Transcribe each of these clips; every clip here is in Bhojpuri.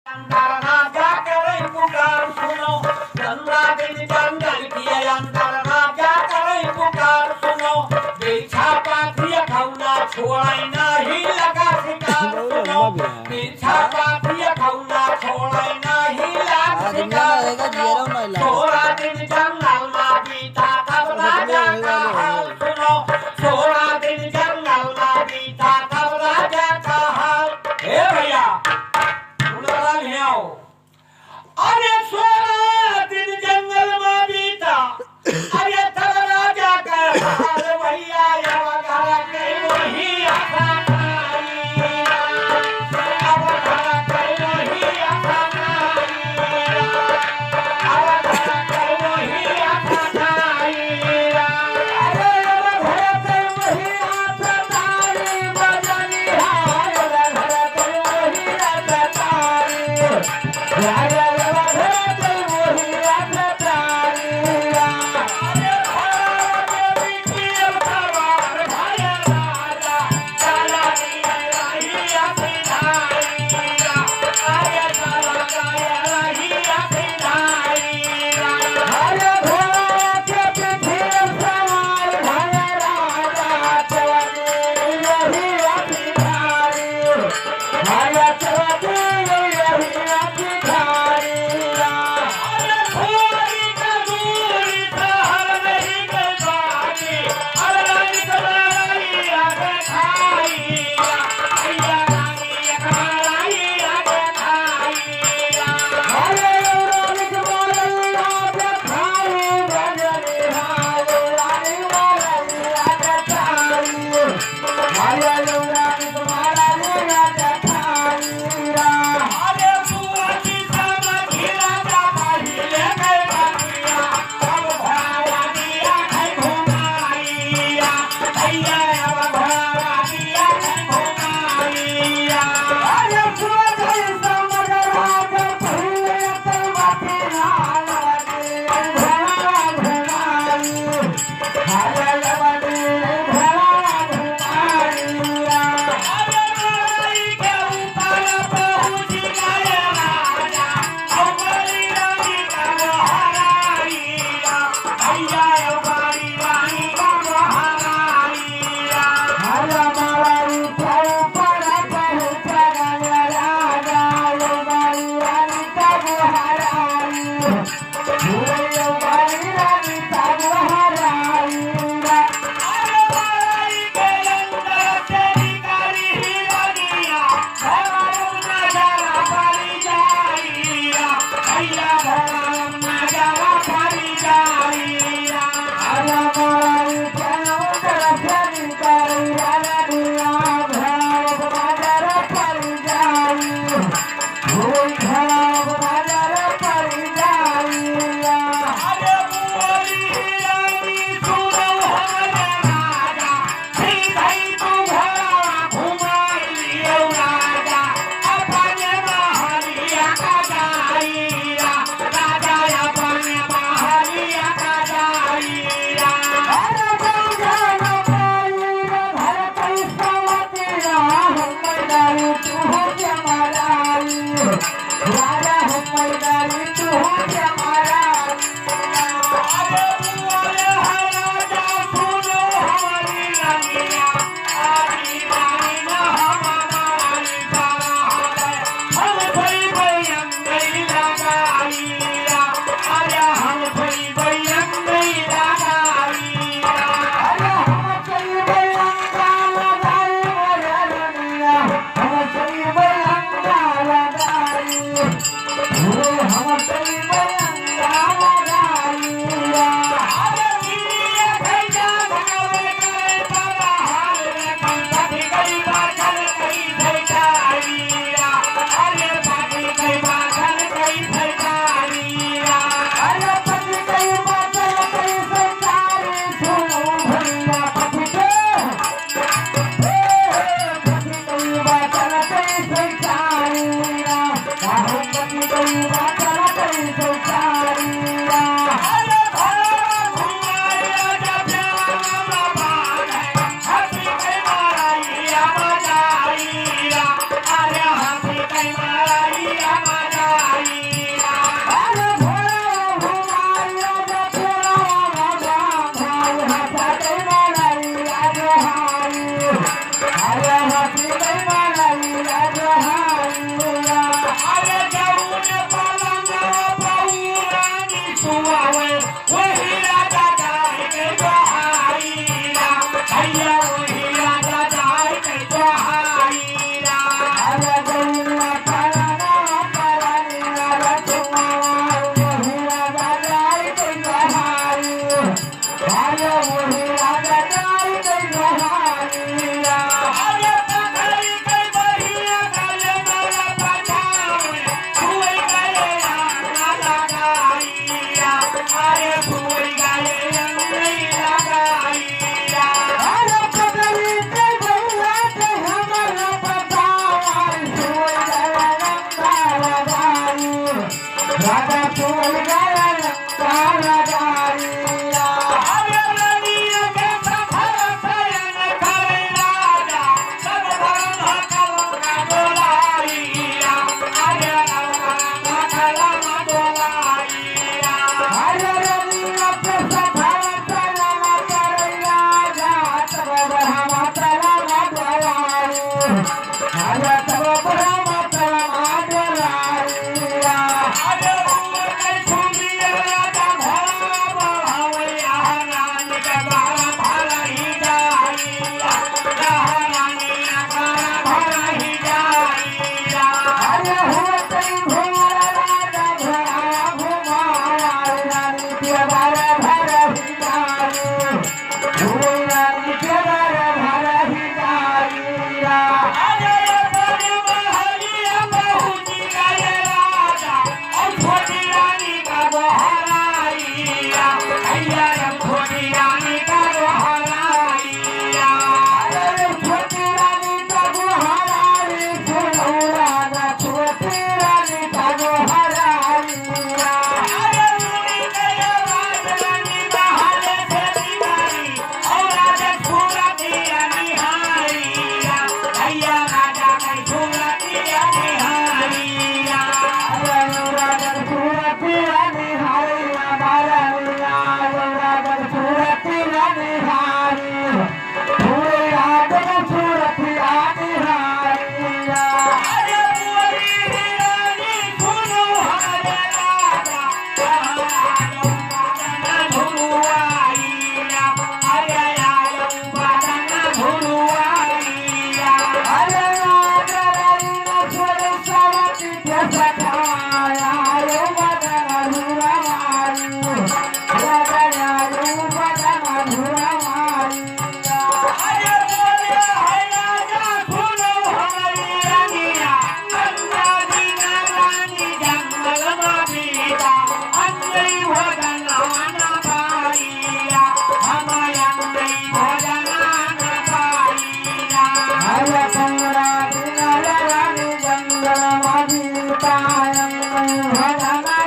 अंदर राजा करे पुकार सुनो, गंगा दिन जंगल किए अंदर राजा करे पुकार सुनो, बिछा पाथिया खौना छोड़ाई नहीं लगा शिकार सुनो, बिछा पाथिया खौना छोड़ाई नहीं लगा शिकार सुनो, 16 दिन जंगल में बीता तब राजा का हाल सुनो, 16 दिन जंगल में बीता तब राजा का हाल। हे भैया अरे 16 दिन जंगल में बीता, अरे तब राजा का हाल भैया घर के वही आशा अब घर के वही आशा अब घर के वही आशा अरे घर के वही आशा बजनी घर के वही आशा Hãy subscribe cho kênh Ghiền Mì Gõ để không bỏ lỡ राजा फूल गया तारा गाइया अरे रानिया के सफर सयन करे राजा सब धर्म कलम का बोलाइया अरे राम कलम बोलाइया अरे रनिया के सफर सयन करे राजा सब धर्म कलम बोलाइया अरे सब धर्म कलम बोलाइया अरे उनके सुनिए राजा भोला बढ़ावैया रानी के बारा भरा ही जाइया रानिया बारा भरा ही जाइया अरे होते भोला राजा भोला घुमाया रानी के बारे भर ही जाई रानी के बारे भर ही जाइया अरे बड़े महलिया बहुती गए राजा और छोटी रानी का बहराइया भैया छोटी रानी का बहराइया अरे छोटी रानी का गुहारी सुनो राजा छोटी रानी का गुहारिया अरे उड़ी गए राजरानी बहाले से दीवारी और राजा सूरतिया निहारिया भैया राजा के सूरतिया निहारिया अरे राजा सूरती रानी हारिया बारिया राजा सूरती रानी हारी पूरी राजा सूरती रानी हारिया अरे पूरी रानी सुनो हमारे राजा आयो बादना धुलुआइया अरे आयो बादना धुलुआइया अरे राजा रानी छोड़ सवती के सखाया रो बदन धुरा मारी राजा आयो बदन धुरा मारिया अरे बोले है राजा सुनो हमारी रानिया अंदाजी ना रानी जंगल में बीता अंजलि भोजन आना पाइया हमारे अंजलि भोजन आना पाइया अरे कंगरा दिनाला रानी जंगल मादी तायं भजना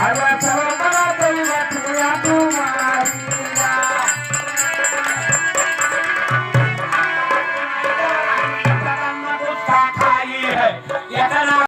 अरे